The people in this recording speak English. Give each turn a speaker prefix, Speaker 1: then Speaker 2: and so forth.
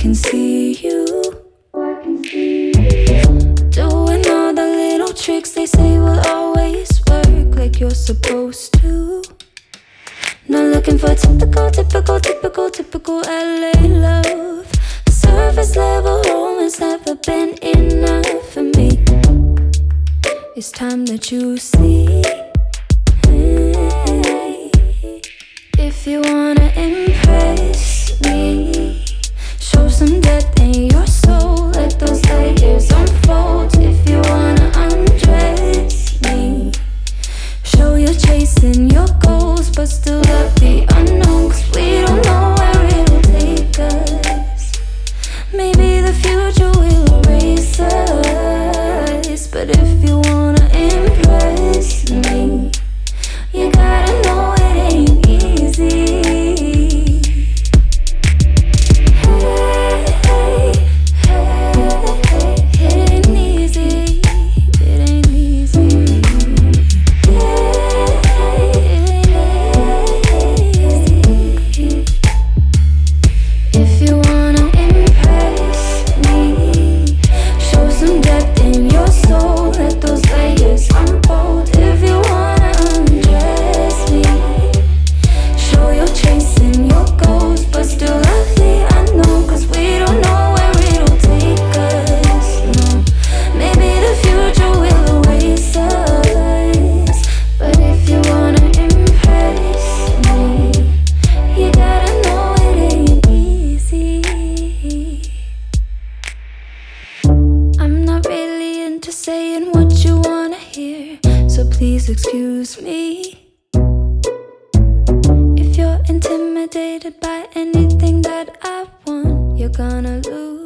Speaker 1: can see you doing all the little tricks they say will always work, like you're supposed to. Not looking for typical LA love. Surface level romance never been enough for me. It's time that you see. If you wanna impress me, show some depth in your soul, let those layers unfold. If you wanna undress me, show you're chasing your goals, but still love the unknown. 'Cause we don't know where it'll take us. Maybe the future will erase us. But if you wanna impress me, you gotta know it ain't easy. Saying what you wanna hear, so please excuse me. If you're intimidated by anything that I want, you're gonna lose.